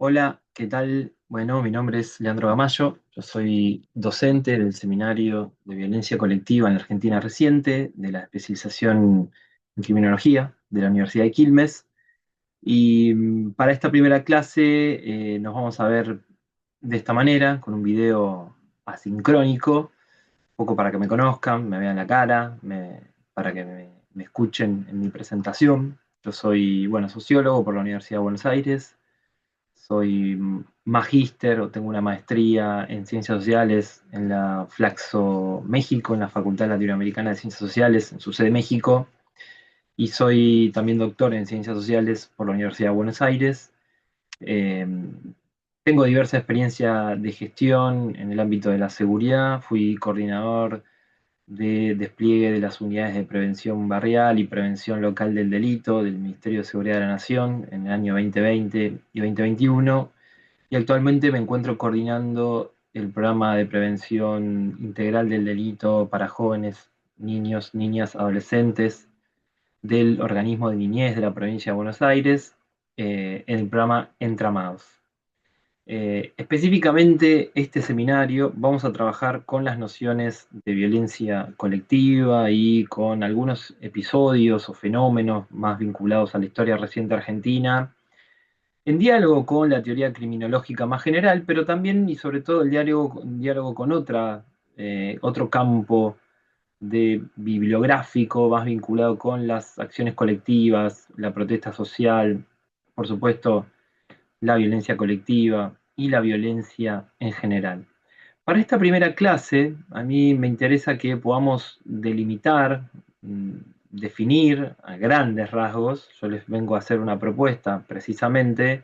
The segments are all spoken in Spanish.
Hola, ¿qué tal? Bueno, mi nombre es Leandro Gamayo, yo soy docente del Seminario de Violencia Colectiva en la Argentina Reciente, de la especialización en Criminología de la Universidad de Quilmes. Y para esta primera clase nos vamos a ver de esta manera, con un video asincrónico, un poco para que me conozcan, me vean la cara, para que me escuchen en mi presentación. Yo soy, bueno, sociólogo por la Universidad de Buenos Aires. Soy magíster o tengo una maestría en ciencias sociales en la Flaxo México, en la Facultad Latinoamericana de Ciencias Sociales, en su sede México. Y soy también doctor en ciencias sociales por la Universidad de Buenos Aires. Eh, Tengo diversa experiencia de gestión en el ámbito de la seguridad. Fui coordinador de despliegue de las unidades de prevención barrial y prevención local del delito del Ministerio de Seguridad de la Nación en el año 2020 y 2021. Y actualmente me encuentro coordinando el programa de prevención integral del delito para jóvenes, niños, niñas, adolescentes del organismo de niñez de la provincia de Buenos Aires, en el programa Entramados. Específicamente este seminario vamos a trabajar con las nociones de violencia colectiva y con algunos episodios o fenómenos más vinculados a la historia reciente argentina, en diálogo con la teoría criminológica más general, pero también y sobre todo el diálogo con otro campo de bibliográfico más vinculado con las acciones colectivas, la protesta social, por supuesto, la violencia colectiva y la violencia en general. Para esta primera clase, a mí me interesa que podamos delimitar, mm, definir a grandes rasgos. Yo les vengo a hacer una propuesta precisamente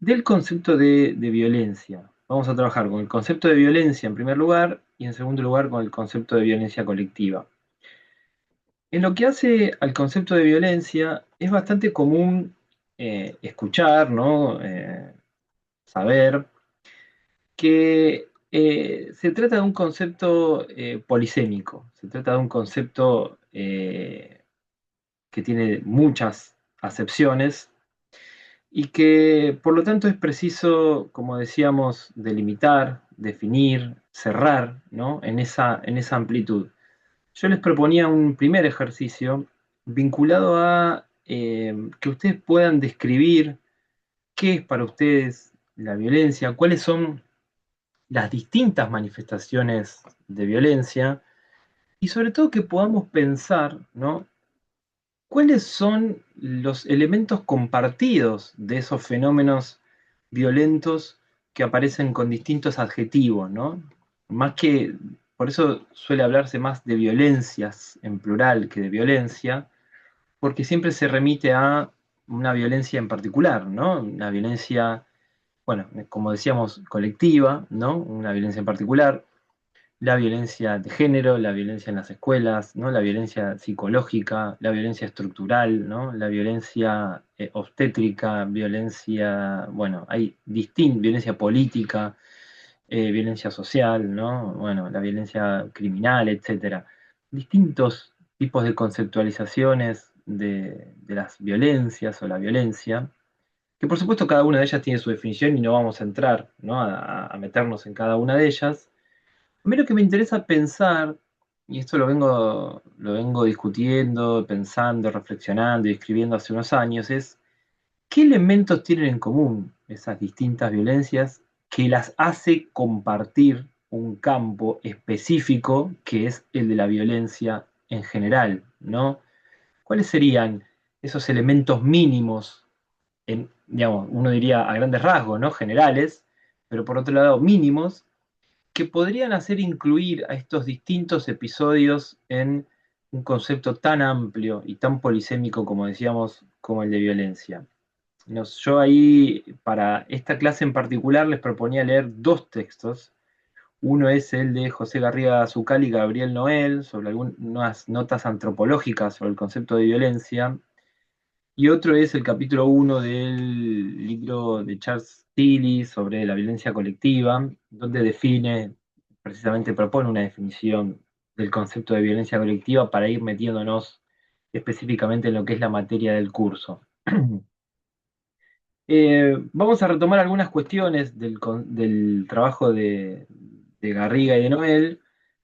del concepto de violencia. Vamos a trabajar con el concepto de violencia en primer lugar y en segundo lugar con el concepto de violencia colectiva. En lo que hace al concepto de violencia, es bastante común escuchar, ¿no? Saber que se trata de un concepto polisémico, se trata de un concepto que tiene muchas acepciones y que por lo tanto es preciso, como decíamos, delimitar, definir, cerrar, ¿no? En esa amplitud. Yo les proponía un primer ejercicio vinculado a que ustedes puedan describir qué es para ustedes la violencia, cuáles son las distintas manifestaciones de violencia y sobre todo que podamos pensar, ¿no? ¿Cuáles son los elementos compartidos de esos fenómenos violentos que aparecen con distintos adjetivos, ¿no? Más que, por eso suele hablarse más de violencias en plural que de violencia, porque siempre se remite a una violencia en particular, ¿no? Una violencia, bueno, como decíamos, colectiva, ¿no? Una violencia en particular, la violencia de género, la violencia en las escuelas, ¿no? La violencia psicológica, la violencia estructural, ¿no? La violencia obstétrica, violencia, bueno, hay violencia política, violencia social, ¿no? Bueno, la violencia criminal, etcétera. Distintos tipos de conceptualizaciones de las violencias o la violencia, que por supuesto cada una de ellas tiene su definición y no vamos a entrar, ¿no? a meternos en cada una de ellas. A mí lo que me interesa pensar, y esto lo vengo discutiendo, pensando, reflexionando y escribiendo hace unos años, es qué elementos tienen en común esas distintas violencias que las hace compartir un campo específico que es el de la violencia en general, ¿no? ¿Cuáles serían esos elementos mínimos, digamos, uno diría a grandes rasgos, ¿no? Generales, pero por otro lado mínimos, que podrían hacer incluir a estos distintos episodios en un concepto tan amplio y tan polisémico como decíamos, como el de violencia? Yo ahí, para esta clase en particular, les proponía leer dos textos. Uno es el de José Garriga Zucal y Gabriel Noel, sobre algunas notas antropológicas sobre el concepto de violencia, y otro es el capítulo uno del libro de Charles Tilly sobre la violencia colectiva, donde define, precisamente propone una definición del concepto de violencia colectiva para ir metiéndonos específicamente en lo que es la materia del curso. Vamos a retomar algunas cuestiones del trabajo de Garriga y de Noel,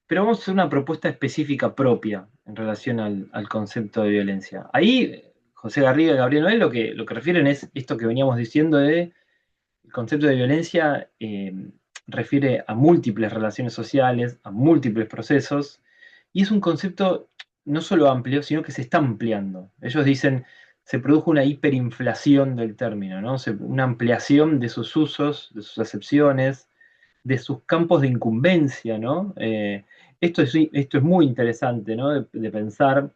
pero vamos a hacer una propuesta específica propia en relación al concepto de violencia. Ahí, José Garriga y Gabriel Noel lo que refieren es esto que veníamos diciendo de el concepto de violencia refiere a múltiples relaciones sociales, a múltiples procesos, y es un concepto no solo amplio, sino que se está ampliando. Ellos dicen, se produjo una hiperinflación del término, ¿no? Una ampliación de sus usos, de sus acepciones, de sus campos de incumbencia, ¿no? Esto es muy interesante, ¿no? De pensar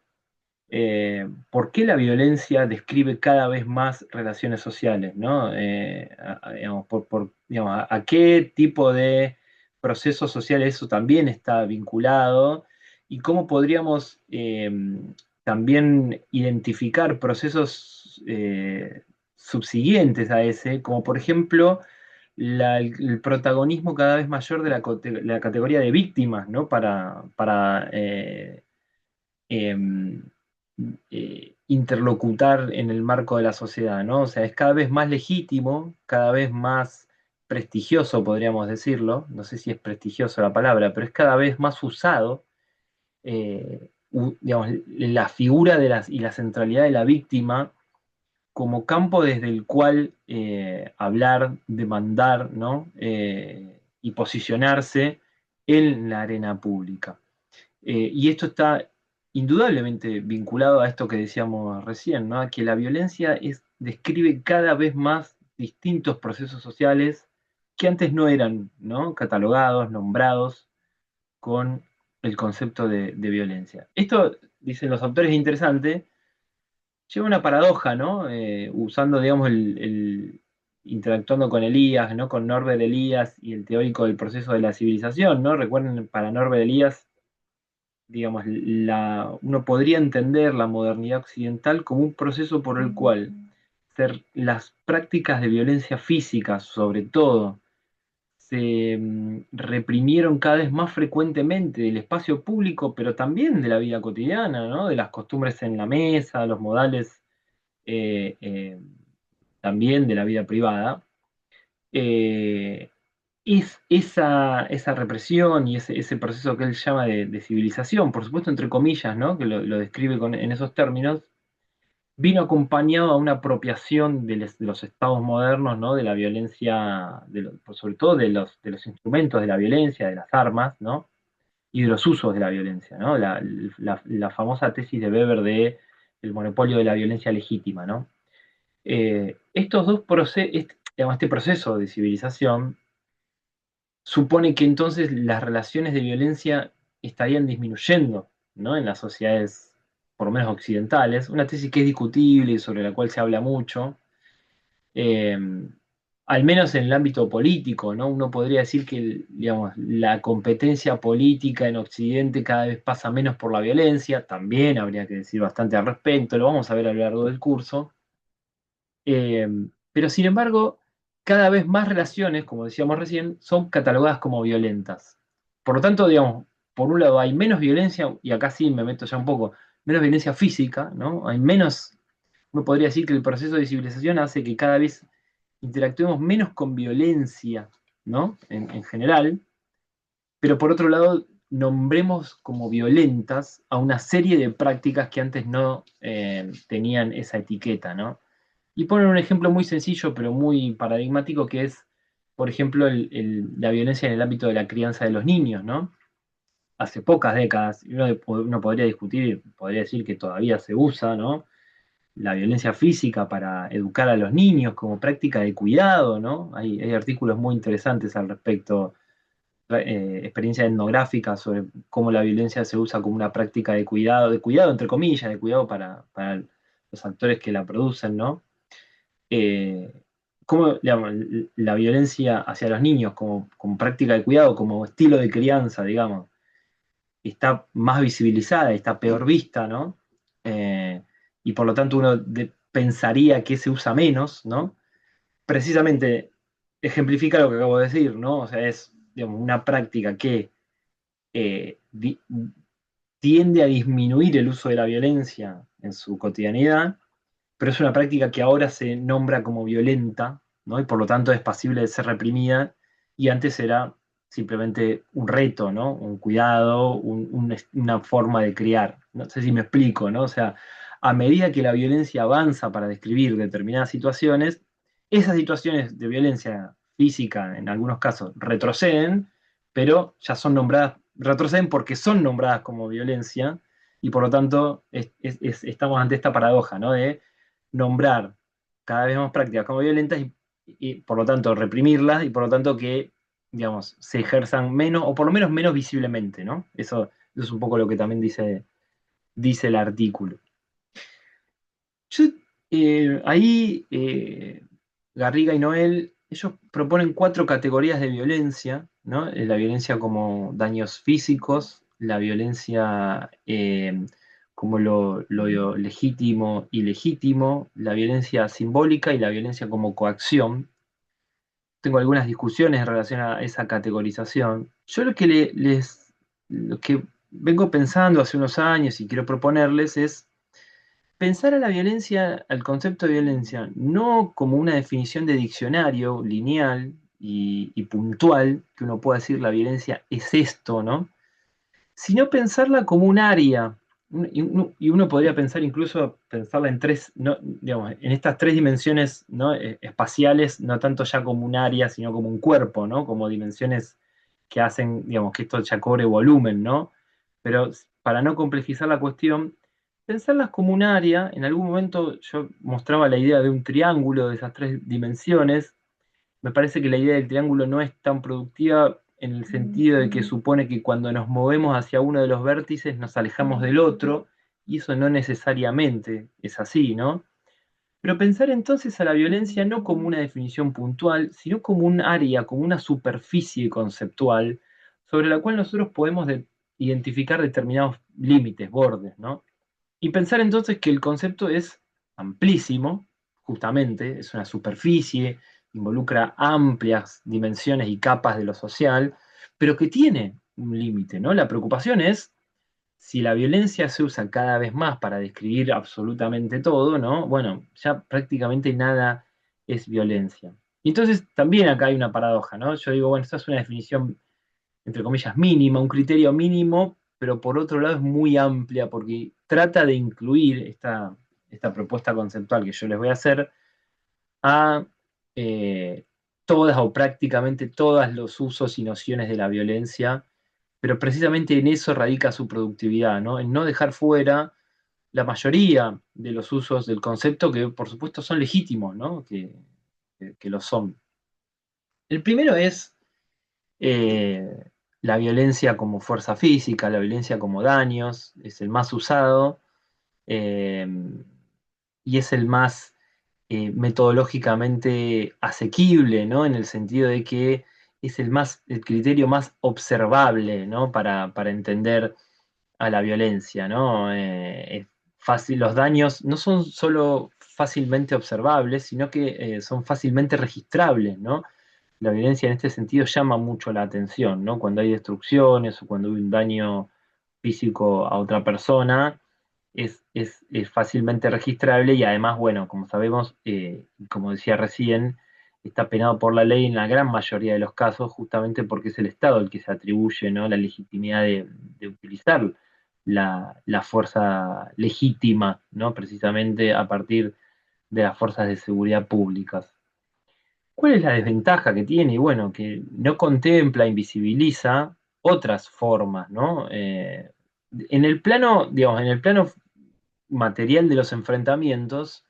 por qué la violencia describe cada vez más relaciones sociales, ¿no? Digamos, digamos, a qué tipo de procesos sociales eso también está vinculado y cómo podríamos también identificar procesos subsiguientes a ese, como por ejemplo el protagonismo cada vez mayor de la categoría de víctimas, ¿no? Em, interlocutar en el marco de la sociedad, ¿no? O sea, es cada vez más legítimo, cada vez más prestigioso, podríamos decirlo, no sé si es prestigioso la palabra, pero es cada vez más usado, digamos, la figura y la centralidad de la víctima como campo desde el cual hablar, demandar, ¿no? Y posicionarse en la arena pública. Y esto está indudablemente vinculado a esto que decíamos recién, ¿no? A que la violencia describe cada vez más distintos procesos sociales que antes no eran, ¿no? Catalogados, nombrados con el concepto de violencia. Esto, dicen los autores, es interesante, lleva una paradoja, ¿no? Usando, digamos, interactuando con Elías, ¿no? Con Norbert Elías y el teórico del proceso de la civilización, ¿no? Recuerden, para Norbert Elías, digamos, uno podría entender la modernidad occidental como un proceso por el cual las prácticas de violencia física, sobre todo, se reprimieron cada vez más frecuentemente del espacio público, pero también de la vida cotidiana, ¿no? De las costumbres en la mesa, los modales eh, eh, también de la vida privada. Eh, esa represión y ese proceso que él llama de civilización, por supuesto entre comillas, ¿no? Que lo describe en esos términos, vino acompañado a una apropiación de los estados modernos, ¿no? De la violencia, sobre todo de los instrumentos de la violencia, de las armas, ¿no? Y de los usos de la violencia, ¿no? La famosa tesis de Weber de el monopolio de la violencia legítima, ¿no? Estos dos procesos, este proceso de civilización supone que entonces las relaciones de violencia estarían disminuyendo, ¿no? En las sociedades, por lo menos occidentales, una tesis que es discutible y sobre la cual se habla mucho, eh, al menos en el ámbito político, ¿no? Uno podría decir que, digamos, la competencia política en Occidente cada vez pasa menos por la violencia, también habría que decir bastante al respecto, lo vamos a ver a lo largo del curso. Eh, pero sin embargo, cada vez más relaciones, como decíamos recién, son catalogadas como violentas. Por lo tanto, digamos, por un lado hay menos violencia, y acá sí me meto ya un poco, menos violencia física, ¿no? Hay menos, uno podría decir que el proceso de civilización hace que cada vez interactuemos menos con violencia, ¿no? En general, pero por otro lado, nombremos como violentas a una serie de prácticas que antes no tenían esa etiqueta, ¿no? Y ponen un ejemplo muy sencillo, pero muy paradigmático, que es, por ejemplo, la violencia en el ámbito de la crianza de los niños, ¿no? Hace pocas décadas, y uno podría discutir, podría decir que todavía se usa, ¿no? La violencia física para educar a los niños como práctica de cuidado, ¿no? Hay artículos muy interesantes al respecto, experiencias etnográficas sobre cómo la violencia se usa como una práctica de cuidado entre comillas, de cuidado para los actores que la producen, ¿no? eh, Cómo, digamos, la violencia hacia los niños como práctica de cuidado, como estilo de crianza, digamos, está más visibilizada, está peor vista, ¿no? Eh, y por lo tanto uno pensaría que se usa menos, ¿no? Precisamente ejemplifica lo que acabo de decir, ¿no? O sea, es, digamos, una práctica que eh, di- tiende a disminuir el uso de la violencia en su cotidianidad, pero es una práctica que ahora se nombra como violenta, ¿no? Y por lo tanto es pasible de ser reprimida, y antes era simplemente un reto, ¿no? Un cuidado, una forma de criar. No sé si me explico, ¿no? O sea, a medida que la violencia avanza para describir determinadas situaciones, esas situaciones de violencia física, en algunos casos, retroceden, pero ya son nombradas, retroceden porque son nombradas como violencia, y por lo tanto estamos ante esta paradoja, ¿no? De nombrar cada vez más prácticas como violentas y, por lo tanto reprimirlas, y por lo tanto que, digamos, se ejerzan menos o por lo menos menos visiblemente, ¿no? Eso es un poco lo que también dice el artículo. Yo, ahí Garriga y Noel, ellos proponen 4 categorías de violencia, ¿no? La violencia como daños físicos, la violencia como lo legítimo y ilegítimo, la violencia simbólica y la violencia como coacción. Tengo algunas discusiones en relación a esa categorización. Yo lo que vengo pensando hace unos años y quiero proponerles es pensar a la violencia, al concepto de violencia, no como una definición de diccionario lineal y puntual, que uno pueda decir la violencia es esto, ¿no? Sino pensarla como un área. Y uno podría pensar incluso pensarla en tres, ¿no? Digamos, en estas 3 dimensiones, ¿no? Espaciales, no tanto ya como un área, sino como un cuerpo, ¿no? Como dimensiones que hacen, digamos, que esto ya cobre volumen, ¿no? Pero para no complejizar la cuestión, pensarlas como un área. En algún momento yo mostraba la idea de un triángulo de esas 3 dimensiones. Me parece que la idea del triángulo no es tan productiva en el sentido de que supone que cuando nos movemos hacia uno de los vértices nos alejamos del otro, y eso no necesariamente es así, ¿no? Pero pensar entonces a la violencia no como una definición puntual, sino como un área, como una superficie conceptual sobre la cual nosotros podemos identificar determinados límites, bordes, ¿no? Y pensar entonces que el concepto es amplísimo, justamente, es una superficie, involucra amplias dimensiones y capas de lo social, pero que tiene un límite, ¿no? La preocupación es si la violencia se usa cada vez más para describir absolutamente todo, ¿no? Bueno, ya prácticamente nada es violencia. Y entonces también acá hay una paradoja, ¿no? Yo digo, bueno, esta es una definición entre comillas, mínima, un criterio mínimo, pero por otro lado es muy amplia porque trata de incluir esta propuesta conceptual que yo les voy a hacer a eh, todas o prácticamente todos los usos y nociones de la violencia, pero precisamente en eso radica su productividad, ¿no? En no dejar fuera la mayoría de los usos del concepto que por supuesto son legítimos, ¿no? Que lo son. El primero es eh, la violencia como fuerza física, la violencia como daños, es el más usado eh, y es el más metodológicamente asequible, ¿no? En el sentido de que es el criterio más observable, ¿no? Para entender a la violencia, ¿no? Es fácil, los daños no son solo fácilmente observables, sino que son fácilmente registrables, ¿no? La violencia en este sentido llama mucho la atención, ¿no? Cuando hay destrucciones o cuando hay un daño físico a otra persona, es fácilmente registrable y además, bueno, como sabemos, como decía recién, está penado por la ley en la gran mayoría de los casos, justamente porque es el Estado el que se atribuye, ¿no? La legitimidad de utilizar la fuerza legítima, ¿no? Precisamente a partir de las fuerzas de seguridad públicas. ¿Cuál es la desventaja que tiene? Y bueno, que no contempla, invisibiliza otras formas, ¿no? En el plano, digamos, en el plano material de los enfrentamientos,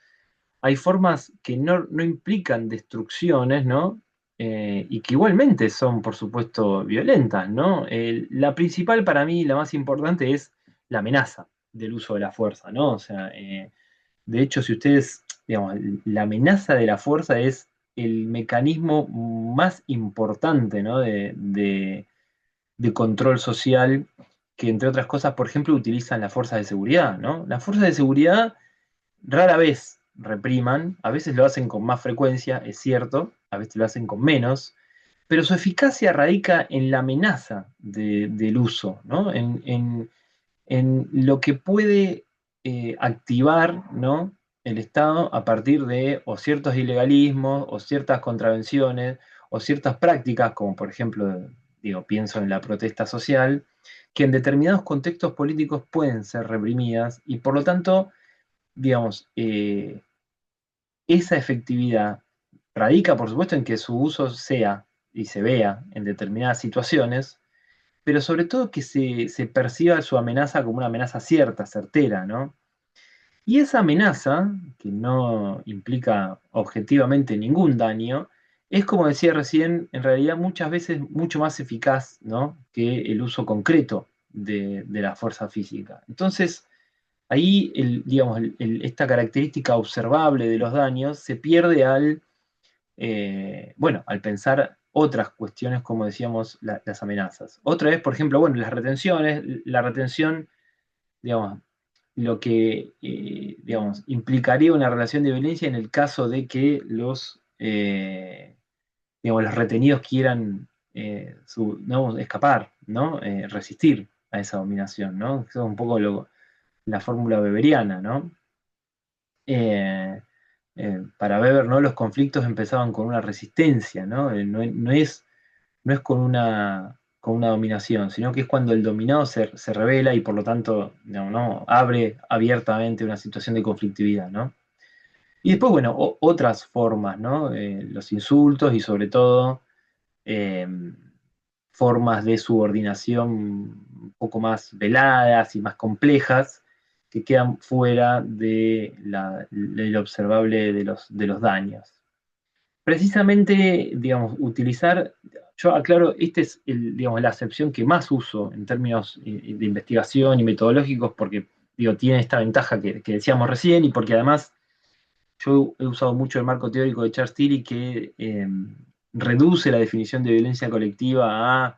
hay formas que no implican destrucciones, ¿no? Y que igualmente son, por supuesto, violentas, ¿no? La principal para mí, la más importante, es la amenaza del uso de la fuerza, ¿no? O sea, de hecho, si ustedes, digamos, la amenaza de la fuerza es el mecanismo más importante, ¿no? de control social que, entre otras cosas, por ejemplo, utilizan las fuerzas de seguridad, ¿no? Las fuerzas de seguridad rara vez repriman, a veces lo hacen con más frecuencia, es cierto, a veces lo hacen con menos, pero su eficacia radica en la amenaza del uso, ¿no? En lo que puede activar, ¿no? el Estado a partir de o ciertos ilegalismos o ciertas contravenciones o ciertas prácticas, como por ejemplo, digo, pienso en la protesta social, que en determinados contextos políticos pueden ser reprimidas y por lo tanto, digamos, esa efectividad radica, por supuesto, en que su uso sea y se vea en determinadas situaciones, pero sobre todo que se perciba su amenaza como una amenaza cierta, certera, ¿no? Y esa amenaza, que no implica objetivamente ningún daño, es como decía recién, en realidad muchas veces mucho más eficaz, ¿no?, que el uso concreto de la fuerza física. Entonces, ahí digamos, esta característica observable de los daños se pierde bueno, al pensar otras cuestiones, como decíamos, las amenazas. Otra es, por ejemplo, bueno, las retenciones, la retención, digamos, lo que, digamos, implicaría una relación de violencia en el caso de que digamos, los retenidos quieran ¿no?, escapar, ¿no? Resistir a esa dominación, ¿no? Eso es un poco la fórmula weberiana, ¿no? Eh, para Weber, ¿no?, los conflictos empezaban con una resistencia, ¿no? No es con una dominación, sino que es cuando el dominado se revela y por lo tanto no, abre abiertamente una situación de conflictividad, ¿no? Y después, bueno, otras formas, ¿no? Los insultos y sobre todo eh, formas de subordinación un poco más veladas y más complejas que quedan fuera del observable de los daños. Precisamente, digamos, utilizar, yo aclaro, esta es digamos, la acepción que más uso en términos de investigación y metodológicos porque, digo, tiene esta ventaja que decíamos recién y porque además yo he usado mucho el marco teórico de Charles Tilly que reduce la definición de violencia colectiva a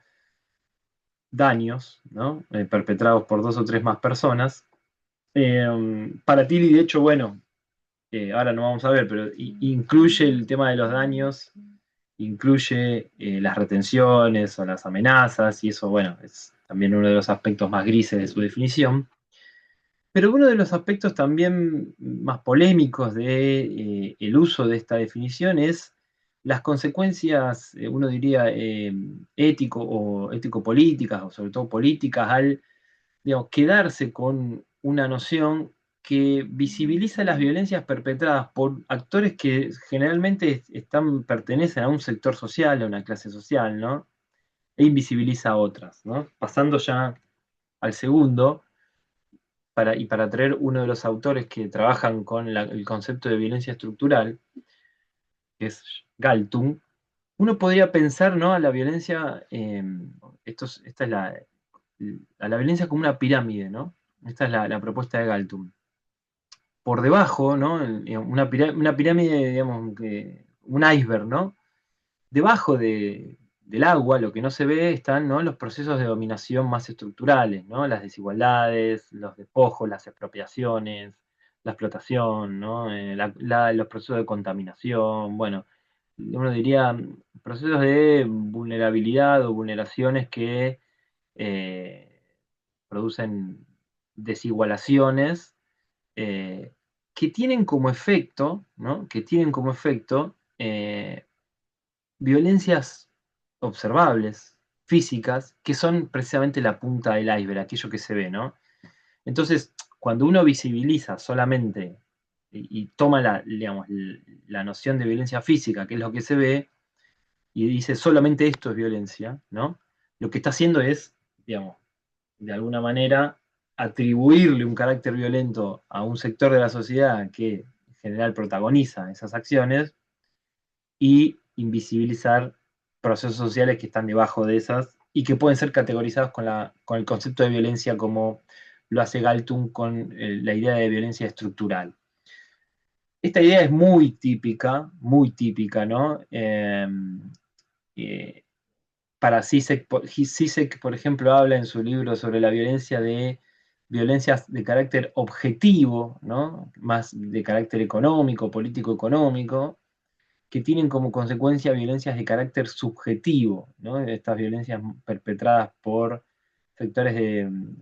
daños, ¿no?, perpetrados por dos o tres más personas. Para Tilly, de hecho, bueno, ahora no vamos a ver, pero incluye el tema de los daños, incluye las retenciones o las amenazas, y eso, bueno, es también uno de los aspectos más grises de su definición. Pero uno de los aspectos también más polémicos de el uso de esta definición es las consecuencias, uno diría, ético o ético-políticas, o sobre todo políticas, al, digamos, quedarse con una noción que visibiliza las violencias perpetradas por actores que generalmente pertenecen a un sector social, a una clase social, ¿no? E invisibiliza a otras, ¿no? Pasando ya al segundo, para traer uno de los autores que trabajan con el concepto de violencia estructural, que es Galtung, uno podría pensar, ¿no?, a la violencia, esta es a la violencia como una pirámide, ¿no? Esta es la propuesta de Galtung. Por debajo, ¿no?, una pirámide, digamos, un iceberg, ¿no? Debajo del agua, lo que no se ve, están, ¿no?, los procesos de dominación más estructurales, ¿no? Las desigualdades, los despojos, las expropiaciones, la explotación, ¿no? Los procesos de contaminación, bueno, uno diría procesos de vulnerabilidad o vulneraciones que eh, producen desigualaciones eh, que tienen como efecto, ¿no?, que tienen como efecto violencias observables, físicas, que son precisamente la punta del iceberg, aquello que se ve, ¿no? Entonces, cuando uno visibiliza solamente y toma digamos, la noción de violencia física, que es lo que se ve, y dice solamente esto es violencia, ¿no? Lo que está haciendo es, digamos, de alguna manera, atribuirle un carácter violento a un sector de la sociedad que en general protagoniza esas acciones y invisibilizar procesos sociales que están debajo de esas y que pueden ser categorizados con el concepto de violencia como lo hace Galtung con la idea de violencia estructural. Esta idea es muy típica, ¿no? Eh, para Zizek, por ejemplo, habla en su libro sobre la violencia de violencias de carácter objetivo, ¿no?, más de carácter económico, político-económico, que tienen como consecuencia violencias de carácter subjetivo, ¿no? Estas violencias perpetradas por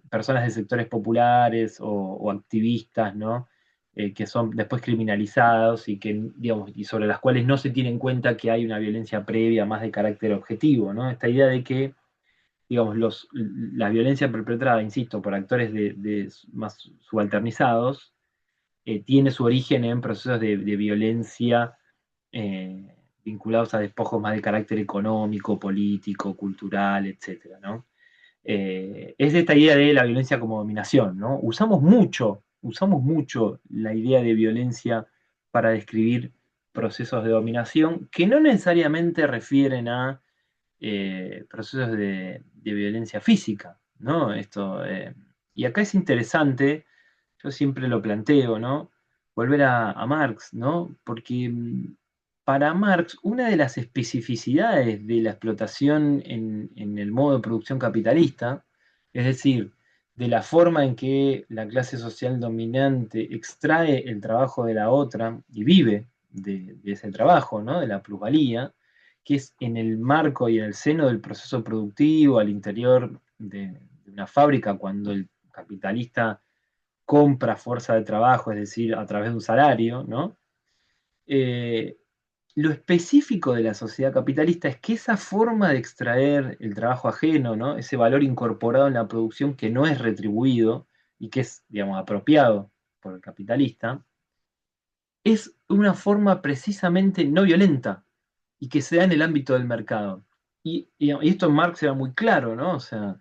personas de sectores populares o activistas, ¿no?, que son después criminalizados y que, digamos, y sobre las cuales no se tiene en cuenta que hay una violencia previa más de carácter objetivo, ¿no? Esta idea de que, digamos, la violencia perpetrada, insisto, por actores más subalternizados, tiene su origen en procesos de violencia vinculados a despojos más de carácter económico, político, cultural, etcétera, ¿no? Es esta idea de la violencia como dominación, ¿no? Usamos mucho la idea de violencia para describir procesos de dominación que no necesariamente refieren a procesos de violencia física, ¿no? Y acá es interesante, yo siempre lo planteo, ¿no? Volver a Marx, ¿no? Porque para Marx, una de las especificidades de la explotación en el modo de producción capitalista, es decir, de la forma en que la clase social dominante extrae el trabajo de la otra y vive de ese trabajo, ¿no? De la plusvalía, que es en el marco y en el seno del proceso productivo, al interior de una fábrica, cuando el capitalista compra fuerza de trabajo, es decir, a través de un salario, ¿no? Eh, lo específico de la sociedad capitalista es que esa forma de extraer el trabajo ajeno, ¿no? Ese valor incorporado en la producción que no es retribuido y que es, digamos, apropiado por el capitalista, es una forma precisamente no violenta y que se da en el ámbito del mercado. Y esto en Marx era muy claro, ¿no? O sea,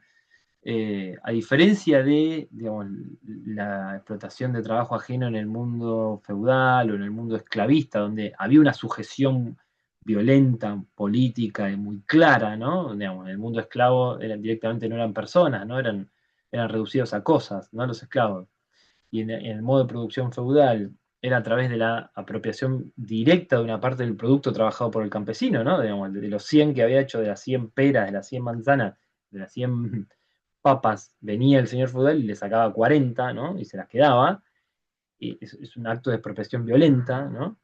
a diferencia de, digamos, la explotación de trabajo ajeno en el mundo feudal o en el mundo esclavista, donde había una sujeción violenta, política y muy clara, ¿no? Digamos, en el mundo esclavo directamente no eran personas, ¿no? Eran reducidos a cosas, ¿no? Los esclavos. Y en el modo de producción feudal era a través de la apropiación directa de una parte del producto trabajado por el campesino, ¿no? Digamos, de los 100 que había hecho, de las 100 peras, de las 100 manzanas, de las 100 papas, venía el señor feudal y le sacaba 40, ¿no? Y se las quedaba. Y es un acto de expropiación violenta, ¿no?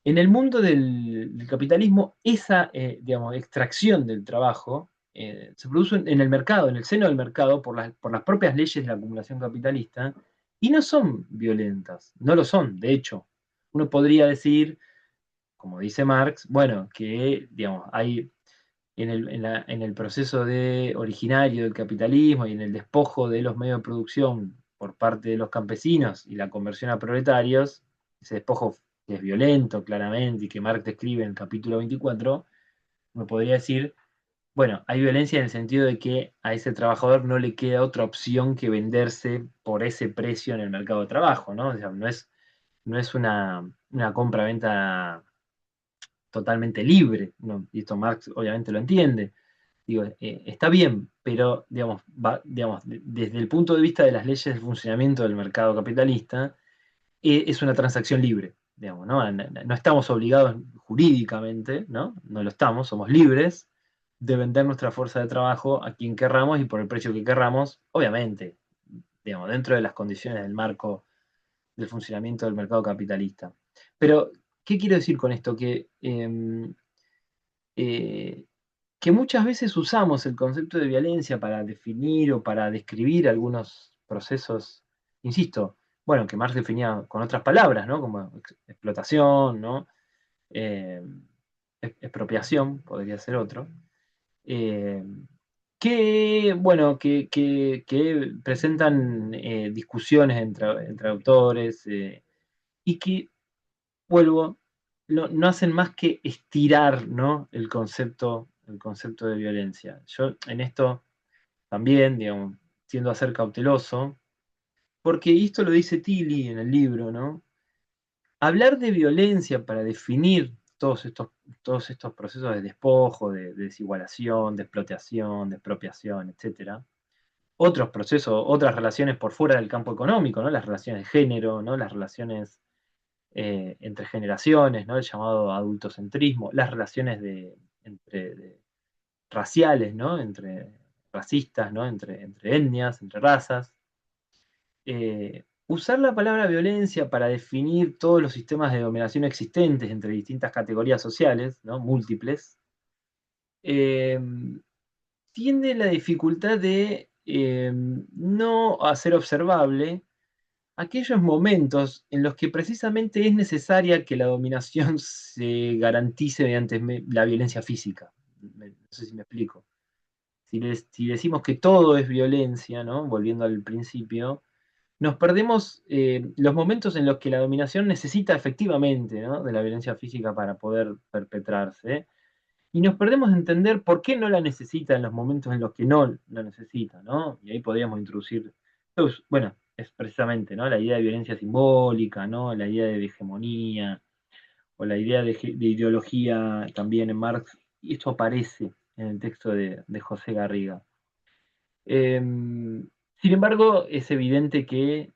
En el mundo del capitalismo, esa, digamos, extracción del trabajo se produce en el mercado, en el seno del mercado, por las propias leyes de la acumulación capitalista, y no son violentas, no lo son, de hecho. Uno podría decir, como dice Marx, bueno, que, digamos, hay en el proceso originario del capitalismo y en el despojo de los medios de producción por parte de los campesinos y la conversión a proletarios, ese despojo que es violento claramente y que Marx describe en el capítulo 24, uno podría decir, bueno, hay violencia en el sentido de que a ese trabajador no le queda otra opción que venderse por ese precio en el mercado de trabajo, ¿no? O sea, no es una compra-venta totalmente libre, ¿no? Y esto Marx obviamente lo entiende. Digo, está bien, pero digamos, desde el punto de vista de las leyes de funcionamiento del mercado capitalista, es una transacción libre, digamos, ¿no? No estamos obligados jurídicamente, ¿no? No lo estamos, somos libres de vender nuestra fuerza de trabajo a quien querramos y por el precio que querramos, obviamente, digamos, dentro de las condiciones del marco del funcionamiento del mercado capitalista. Pero, ¿qué quiero decir con esto? Eh, que muchas veces usamos el concepto de violencia para definir o para describir algunos procesos, insisto, bueno, que Marx definía con otras palabras, ¿no? Como explotación, ¿no? Eh, expropiación, podría ser otro. eh, que, bueno, que presentan discusiones entre autores y que, vuelvo, no hacen más que estirar, ¿no? El concepto de violencia. Yo en esto también, digamos, tiendo a ser cauteloso, porque esto lo dice Tilly en el libro, ¿no? Hablar de violencia para definir todos estos procesos de despojo, de desigualación, de explotación, de expropiación, etcétera. Otros procesos, otras relaciones por fuera del campo económico, ¿no? Las relaciones de género, ¿no? Las relaciones entre generaciones, ¿no? El llamado adultocentrismo, las relaciones raciales, ¿no? Entre racistas, ¿no? Entre etnias, entre razas. Usar la palabra violencia para definir todos los sistemas de dominación existentes entre distintas categorías sociales, ¿no? Múltiples, eh, tiene la dificultad de no hacer observable aquellos momentos en los que precisamente es necesaria que la dominación se garantice mediante la violencia física. No sé si me explico. Si decimos que todo es violencia, ¿no? Volviendo al principio, nos perdemos los momentos en los que la dominación necesita efectivamente, ¿no?, de la violencia física para poder perpetrarse. Y nos perdemos de entender por qué no la necesita en los momentos en los que no la necesita, ¿no? Y ahí podríamos introducir, pues, bueno, es precisamente, ¿no?, la idea de violencia simbólica, ¿no?, la idea de hegemonía, o la idea de ideología también en Marx, y esto aparece en el texto de José Garriga. Sin embargo, es evidente que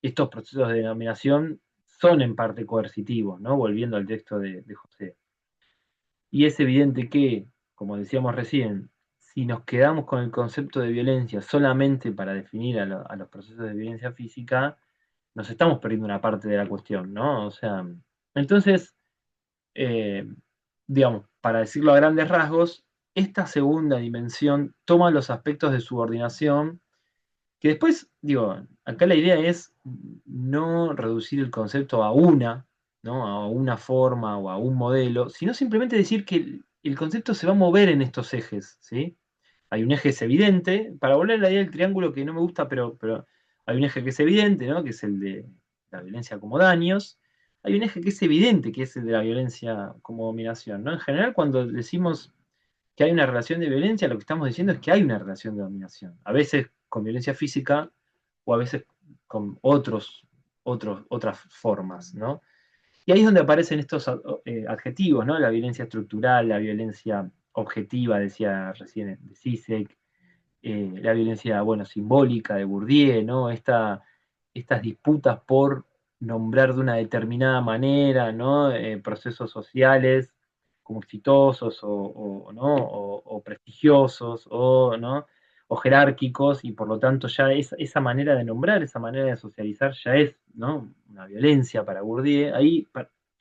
estos procesos de dominación son en parte coercitivos, ¿no? Volviendo al texto de José. Y es evidente que, como decíamos recién, si nos quedamos con el concepto de violencia solamente para definir a los procesos de violencia física, nos estamos perdiendo una parte de la cuestión, ¿no? O sea, entonces, eh, digamos, para decirlo a grandes rasgos, esta segunda dimensión toma los aspectos de subordinación, que después, digo, acá la idea es no reducir el concepto a una, ¿no?, a una forma o a un modelo, sino simplemente decir que el concepto se va a mover en estos ejes, ¿sí? Hay un eje es evidente, para volver a la idea del triángulo que no me gusta, pero hay un eje que es evidente, ¿no?, que es el de la violencia como daños. Hay un eje que es evidente, que es el de la violencia como dominación, ¿no? En general, cuando decimos que hay una relación de violencia, lo que estamos diciendo es que hay una relación de dominación. A veces con violencia física o a veces con otras formas, ¿no? Y ahí es donde aparecen estos adjetivos, ¿no? La violencia estructural, la violencia objetiva, decía recién de Zizek, la violencia, bueno, simbólica de Bourdieu, ¿no? Estas disputas por nombrar de una determinada manera, ¿no?, procesos sociales como exitosos ¿no?, o prestigiosos ¿no?, o jerárquicos, y por lo tanto ya esa manera de nombrar, esa manera de socializar ya es, ¿no?, una violencia para Bourdieu. Ahí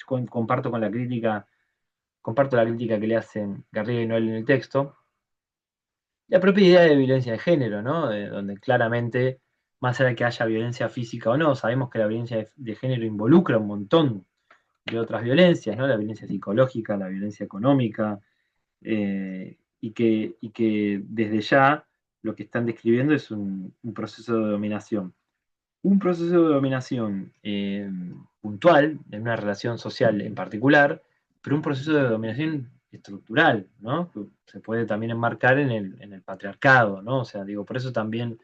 comparto la crítica que le hacen Garriga y Noel en el texto. La propia idea de violencia de género, ¿no? Donde claramente, más allá de que haya violencia física o no, sabemos que la violencia de género involucra un montón de otras violencias, ¿no? La violencia psicológica, la violencia económica, y que desde ya lo que están describiendo es un proceso de dominación. Un proceso de dominación puntual, en una relación social en particular, pero un proceso de dominación estructural, ¿no?, que se puede también enmarcar en el patriarcado, ¿no? O sea, digo, por eso también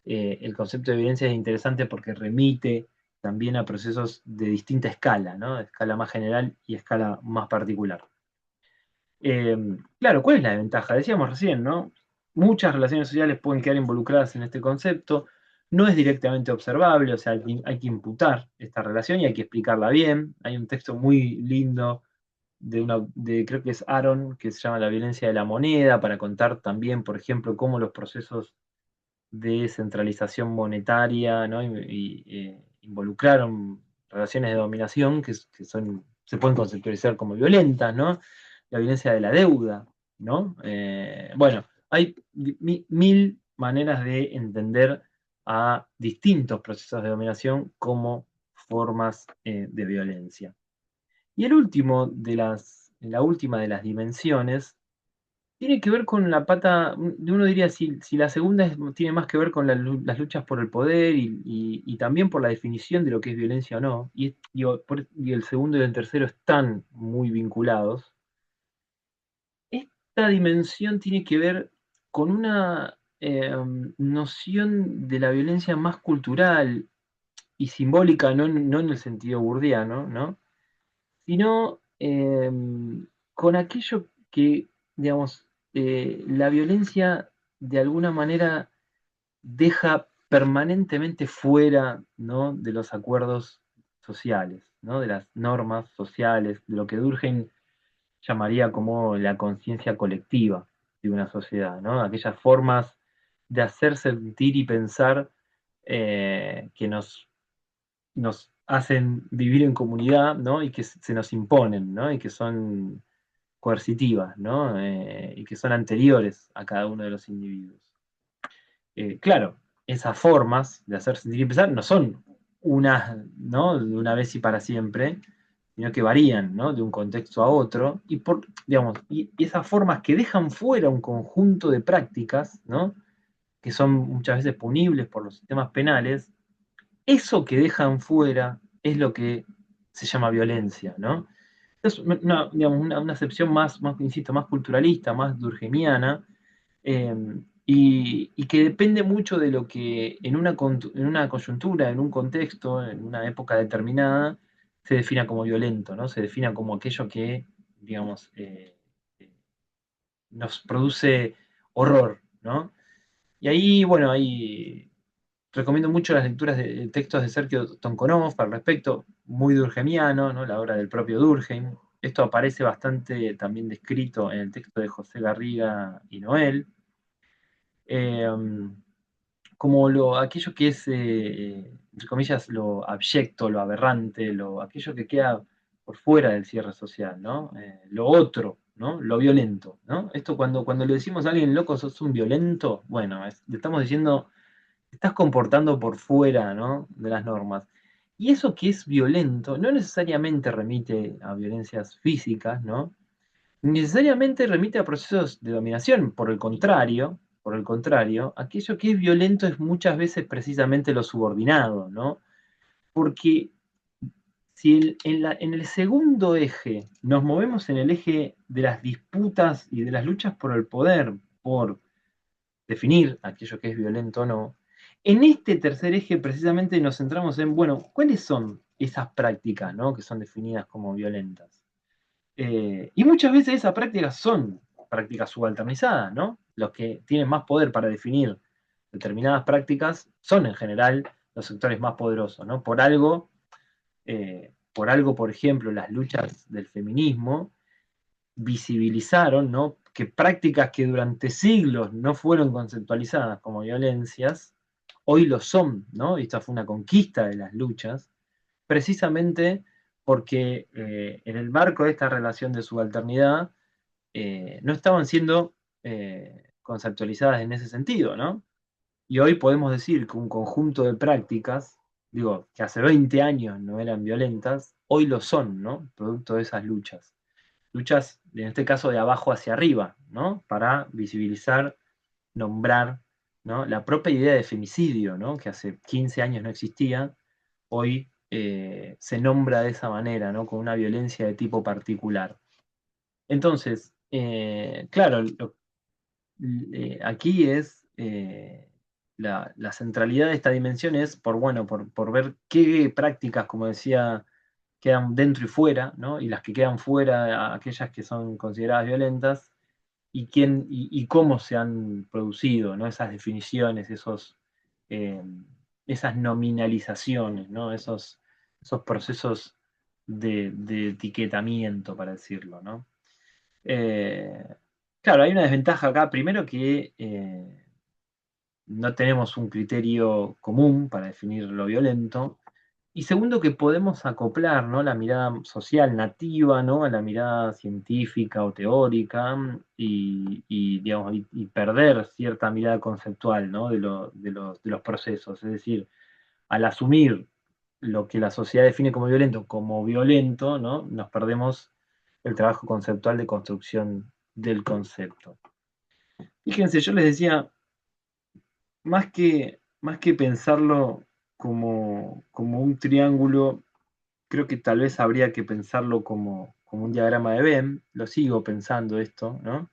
el concepto de violencia es interesante, porque remite también a procesos de distinta escala, ¿no? Escala más general y escala más particular. Claro, ¿cuál es la ventaja? Decíamos recién, ¿no? Muchas relaciones sociales pueden quedar involucradas en este concepto, no es directamente observable, o sea, hay que imputar esta relación y hay que explicarla bien. Hay un texto muy lindo creo que es Aaron, que se llama La violencia de la moneda, para contar también, por ejemplo, cómo los procesos de centralización monetaria, ¿no?, involucraron relaciones de dominación se pueden conceptualizar como violentas, ¿no? La violencia de la deuda, ¿no? Bueno, hay mil maneras de entender a distintos procesos de dominación como formas de violencia. Y la última de las dimensiones tiene que ver con la pata, uno diría, si la segunda tiene más que ver con las luchas por el poder y también por la definición de lo que es violencia o no, y el segundo y el tercero están muy vinculados. Esta dimensión tiene que ver con una noción de la violencia más cultural y simbólica, no en el sentido burdiano, ¿no?, sino con aquello que, digamos, la violencia de alguna manera deja permanentemente fuera, ¿no?, de los acuerdos sociales, ¿no?, de las normas sociales, de lo que Durkheim llamaría como la conciencia colectiva de una sociedad, ¿no? Aquellas formas de hacer sentir y pensar que nos hacen vivir en comunidad, ¿no?, y que se nos imponen, ¿no?, y que son coercitivas, ¿no?, y que son anteriores a cada uno de los individuos. Claro, esas formas de hacer sentir y pensar no son unas, ¿no? De una vez y para siempre, sino que varían, ¿no? De un contexto a otro, digamos, y esas formas que dejan fuera un conjunto de prácticas, ¿no? Que son muchas veces punibles por los sistemas penales, eso que dejan fuera es lo que se llama violencia, ¿no? Es digamos, una acepción más, insisto, más culturalista, más durkheimiana, eh, y que depende mucho de lo que en una coyuntura, en un contexto, en una época determinada, se defina como violento, ¿no? Se defina como aquello que, digamos, nos produce horror, ¿no? Y ahí, bueno, ahí recomiendo mucho las lecturas de textos de Sergio Tonkonov al respecto, muy durkheimiano, ¿no? La obra del propio Durkheim. Esto aparece bastante también descrito en el texto de José Garriga y Noel. Eh, como aquello que es, entre comillas, lo abyecto, lo aberrante, aquello que queda por fuera del cierre social, ¿no? Lo otro, ¿no? Lo violento, ¿no? Esto cuando le decimos a alguien, loco, sos un violento, bueno, le estamos diciendo, te estás comportando por fuera, ¿no? De las normas. Y eso que es violento no necesariamente remite a violencias físicas, ¿no? Necesariamente remite a procesos de dominación. Por el contrario, aquello que es violento es muchas veces precisamente lo subordinado, ¿no? Porque si en el segundo eje nos movemos en el eje de las disputas y de las luchas por el poder, por definir aquello que es violento o no, en este tercer eje precisamente nos centramos en, bueno, ¿cuáles son esas prácticas, ¿no? Que son definidas como violentas? Y muchas veces esas prácticas son prácticas subalternizadas, ¿no? Los que tienen más poder para definir determinadas prácticas son en general los sectores más poderosos, ¿no? Por ejemplo, las luchas del feminismo visibilizaron, ¿no? Que prácticas que durante siglos no fueron conceptualizadas como violencias, hoy lo son, ¿no? Y esta fue una conquista de las luchas, precisamente porque en el marco de esta relación de subalternidad no estaban siendo conceptualizadas en ese sentido, ¿no? Y hoy podemos decir que un conjunto de prácticas, digo, que hace 20 años no eran violentas, hoy lo son, ¿no? Producto de esas luchas. Luchas, en este caso, de abajo hacia arriba, ¿no? Para visibilizar, nombrar, ¿no? La propia idea de femicidio, ¿no? Que hace 15 años no existía, hoy se nombra de esa manera, ¿no? Con una violencia de tipo particular. Entonces, claro, aquí es la centralidad de esta dimensión es bueno, por ver qué prácticas, como decía, quedan dentro y fuera, ¿no? Y las que quedan fuera, aquellas que son consideradas violentas, y cómo se han producido, ¿no? Esas definiciones, eh, esas nominalizaciones, ¿no? Esos procesos de etiquetamiento, para decirlo, ¿no? Eh, claro, hay una desventaja acá. Primero que no tenemos un criterio común para definir lo violento. Y segundo, que podemos acoplar, ¿no? La mirada social nativa, ¿no? A la mirada científica o teórica digamos, y perder cierta mirada conceptual, ¿no? De los procesos. Es decir, al asumir lo que la sociedad define como violento, ¿no? Nos perdemos el trabajo conceptual de construcción del concepto. Fíjense, yo les decía, más que pensarlo como un triángulo, creo que tal vez habría que pensarlo como un diagrama de Venn, lo sigo pensando esto, ¿no?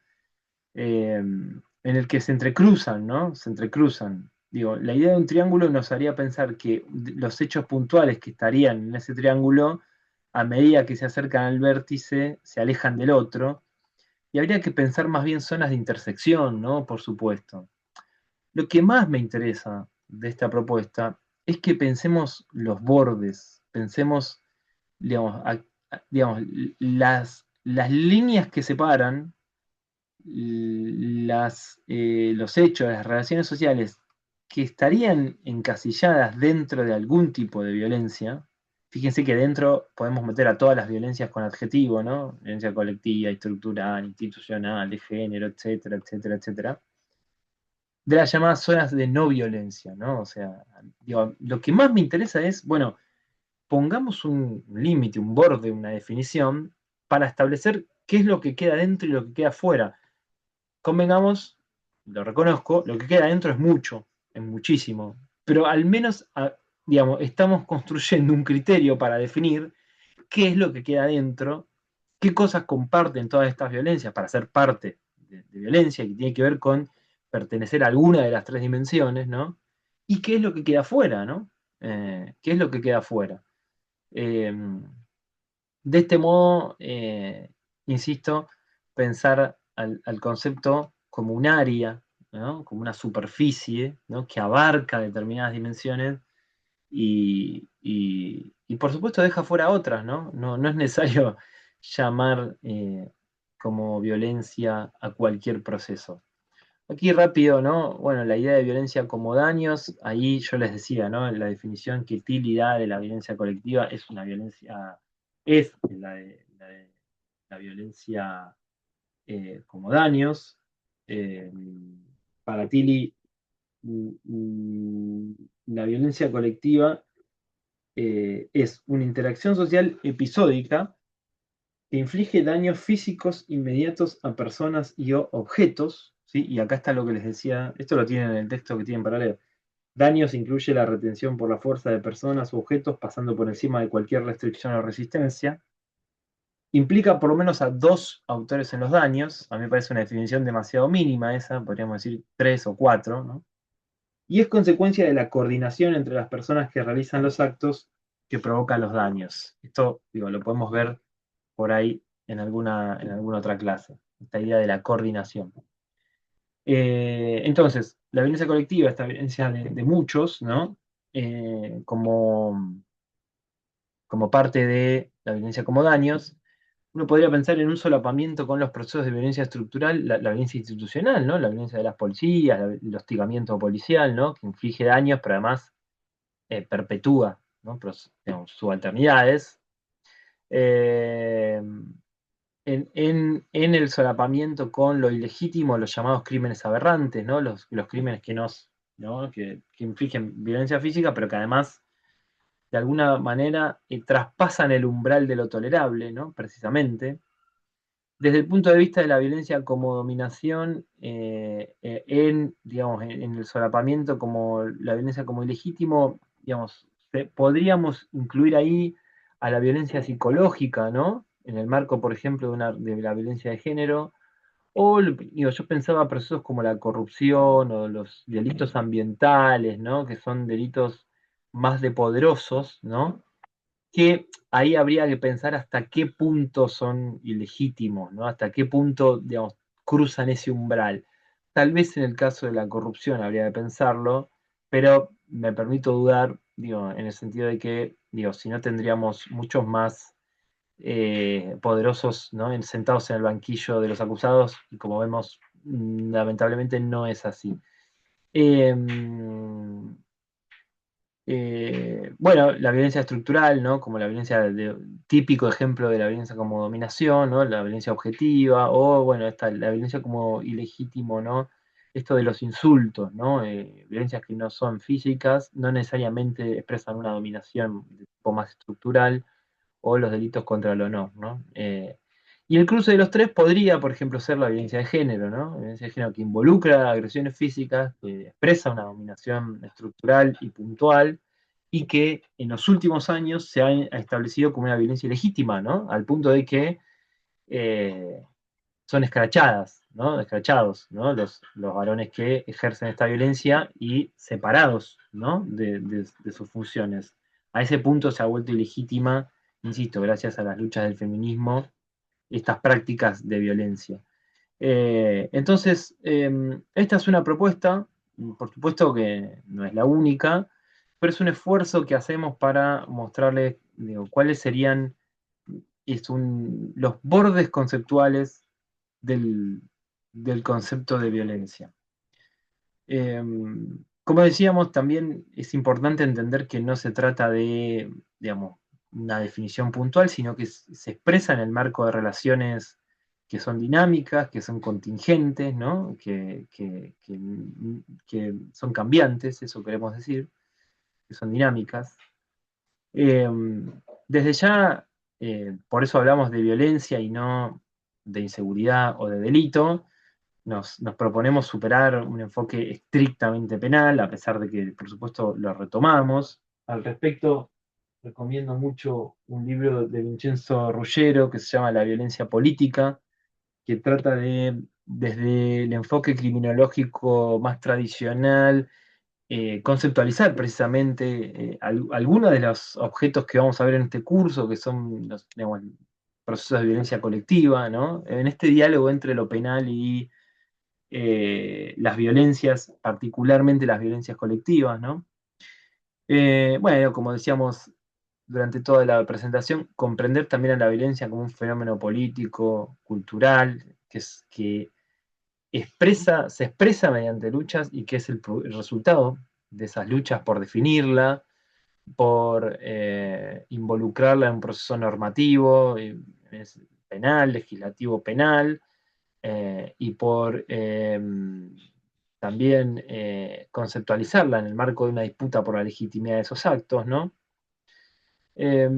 En el que se entrecruzan, ¿no? Se entrecruzan. Digo, la idea de un triángulo nos haría pensar que los hechos puntuales que estarían en ese triángulo, a medida que se acercan al vértice, se alejan del otro, y habría que pensar más bien zonas de intersección, ¿no? Por supuesto. Lo que más me interesa de esta propuesta es que pensemos los bordes, pensemos, digamos, digamos, las líneas que separan los hechos, las relaciones sociales que estarían encasilladas dentro de algún tipo de violencia. Fíjense que dentro podemos meter a todas las violencias con adjetivo, ¿no? Violencia colectiva, estructural, institucional, de género, etcétera, etcétera, etcétera. de las llamadas zonas de no violencia, ¿no? O sea, digo, lo que más me interesa es, bueno, pongamos un límite, un borde, una definición para establecer qué es lo que queda dentro y lo que queda fuera. Convengamos, lo reconozco, lo que queda dentro es muchísimo, pero al menos, digamos, estamos construyendo un criterio para definir qué es lo que queda dentro, qué cosas comparten todas estas violencias para ser parte de violencia, que tiene que ver con pertenecer a alguna de las tres dimensiones, ¿no? Y qué es lo que queda fuera, ¿no? ¿Qué es lo que queda fuera? Eh, de este modo, insisto, pensar al concepto como un área, ¿no? Como una superficie, ¿no? Que abarca determinadas dimensiones y por supuesto deja fuera otras, ¿no? No es necesario llamar como violencia a cualquier proceso. Aquí rápido, ¿no? Bueno, la idea de violencia como daños, ahí yo les decía, ¿no? La definición que Tilly da de la violencia colectiva es una violencia, es la violencia como daños. Eh, para Tilly, mm, mm, la violencia colectiva es una interacción social episódica que inflige daños físicos inmediatos a personas y o objetos, ¿sí? Y acá está lo que les decía, esto lo tienen en el texto que tienen para leer. Daños incluye la retención por la fuerza de personas u objetos pasando por encima de cualquier restricción o resistencia. Implica por lo menos a dos autores en los daños. A mí me parece una definición demasiado mínima esa, podríamos decir tres o cuatro, ¿no? Y es consecuencia de la coordinación entre las personas que realizan los actos que provocan los daños. Esto, digo, lo podemos ver por ahí en alguna otra clase, esta idea de la coordinación. Entonces, la violencia colectiva, esta violencia de muchos, ¿no? Como, como parte de la violencia como daños, uno podría pensar en un solapamiento con los procesos de violencia estructural, la violencia institucional, ¿no? La violencia de las policías, el hostigamiento policial, ¿no? Que inflige daños, pero además perpetúa, ¿no? Digamos, subalternidades. Eh, en el solapamiento con lo ilegítimo, los llamados crímenes aberrantes, ¿no? Los crímenes ¿no? Que infligen violencia física, pero que además, de alguna manera, traspasan el umbral de lo tolerable, ¿no? Precisamente. Desde el punto de vista de la violencia como dominación, digamos, en el solapamiento como la violencia como ilegítimo, digamos, podríamos incluir ahí a la violencia psicológica, ¿no? En el marco, por ejemplo, de la violencia de género, o digo, yo pensaba procesos como la corrupción o los delitos ambientales, ¿no? Que son delitos más de poderosos, ¿no? Que ahí habría que pensar hasta qué punto son ilegítimos, ¿no? Hasta qué punto, digamos, cruzan ese umbral. Tal vez en el caso de la corrupción habría que pensarlo, pero me permito dudar, digo, en el sentido de que, digo, si no tendríamos muchos más poderosos, ¿no? Sentados en el banquillo de los acusados, y como vemos, lamentablemente no es así. Bueno, la violencia estructural, ¿no? Como la violencia, típico ejemplo de la violencia como dominación, ¿no? La violencia objetiva, o bueno, la violencia como ilegítimo, ¿no? Esto de los insultos, ¿no? Violencias que no son físicas, no necesariamente expresan una dominación de tipo más estructural, o los delitos contra el honor, ¿no? Y el cruce de los tres podría, por ejemplo, ser la violencia de género, ¿no? La violencia de género que involucra agresiones físicas, que expresa una dominación estructural y puntual, y que en los últimos años se ha establecido como una violencia legítima, ¿no? Al punto de que eh, son escrachadas, ¿no? Escrachados, ¿no? Los varones que ejercen esta violencia y separados, ¿no? De sus funciones. A ese punto se ha vuelto ilegítima, insisto, gracias a las luchas del feminismo, estas prácticas de violencia. Entonces, esta es una propuesta, por supuesto que no es la única, pero es un esfuerzo que hacemos para mostrarles, digo, cuáles serían los bordes conceptuales del, del concepto de violencia. Eh, Como decíamos, también es importante entender que no se trata de, digamos, una definición puntual, sino que se expresa en el marco de relaciones que son dinámicas, que son contingentes, ¿no? Que son cambiantes, eso queremos decir, que son dinámicas. Eh, Desde ya, por eso hablamos de violencia y no de inseguridad o de delito. Nos proponemos superar un enfoque estrictamente penal, a pesar de que, por supuesto, lo retomamos. Al respecto, recomiendo mucho un libro de Vincenzo Ruggiero que se llama La violencia política, que trata de, desde el enfoque criminológico más tradicional, conceptualizar precisamente algunos de los objetos que vamos a ver en este curso, que son los, digamos, procesos de violencia colectiva, ¿no? En este diálogo entre lo penal y las violencias, particularmente las violencias colectivas, ¿no? Bueno, como decíamos durante toda la presentación, comprender también a la violencia como un fenómeno político, cultural, que se expresa mediante luchas y que es el resultado de esas luchas por definirla, por involucrarla en un proceso normativo, penal, legislativo penal, y por también conceptualizarla en el marco de una disputa por la legitimidad de esos actos, ¿no? Eh,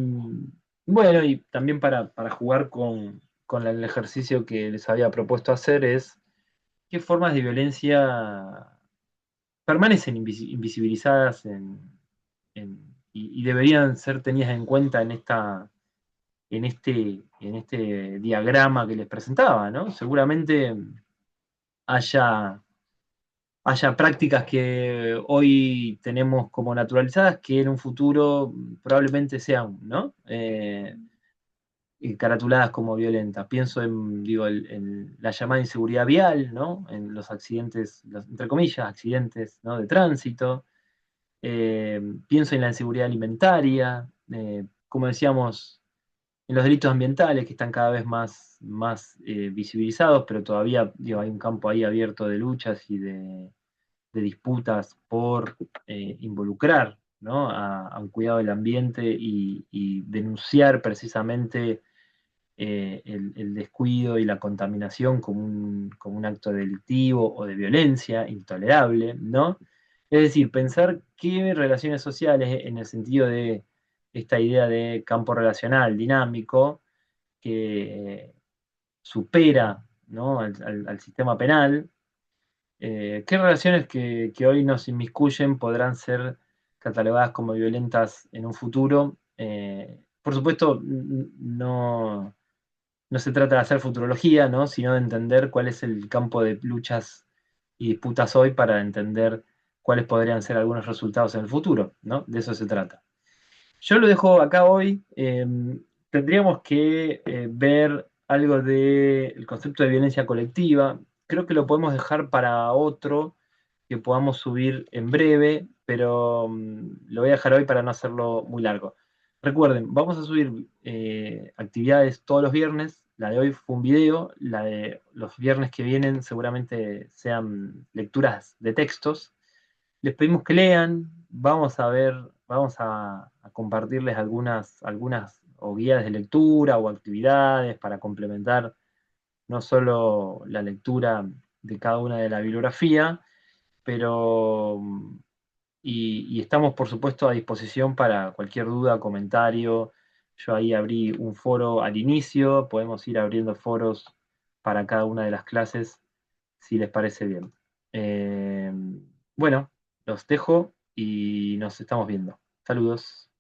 bueno, y también para jugar con el ejercicio que les había propuesto hacer es qué formas de violencia permanecen invisibilizadas y deberían ser tenidas en cuenta en este diagrama que les presentaba, ¿no? Seguramente haya, haya prácticas que hoy tenemos como naturalizadas que en un futuro probablemente sean, ¿no? Caratuladas como violentas. Pienso en, digo, en la llamada inseguridad vial, ¿no? En los accidentes, entre comillas, accidentes, ¿no? De tránsito. Pienso en la inseguridad alimentaria, como decíamos, en los delitos ambientales que están cada vez más visibilizados, pero todavía digo, hay un campo ahí abierto de luchas y de disputas por involucrar, ¿no? A un cuidado del ambiente y denunciar precisamente el descuido y la contaminación como un acto delictivo o de violencia intolerable, ¿no? Es decir, pensar qué relaciones sociales en el sentido de esta idea de campo relacional dinámico que supera, ¿no? Al sistema penal, qué relaciones que hoy nos inmiscuyen podrán ser catalogadas como violentas en un futuro. Por supuesto, no se trata de hacer futurología, ¿no? Sino de entender cuál es el campo de luchas y disputas hoy para entender cuáles podrían ser algunos resultados en el futuro, ¿no? De eso se trata. Yo lo dejo acá hoy. Tendríamos que ver algo del concepto de violencia colectiva. Creo que lo podemos dejar para otro que podamos subir en breve, pero lo voy a dejar hoy para no hacerlo muy largo. Recuerden, vamos a subir actividades todos los viernes. La de hoy fue un video, la de los viernes que vienen seguramente sean lecturas de textos. Les pedimos que lean, vamos a ver, vamos a compartirles algunas o guías de lectura o actividades para complementar no solo la lectura de cada una de la bibliografía, pero y estamos por supuesto a disposición para cualquier duda, comentario. Yo ahí abrí un foro al inicio, podemos ir abriendo foros para cada una de las clases si les parece bien. Bueno, los dejo y nos estamos viendo. Saludos.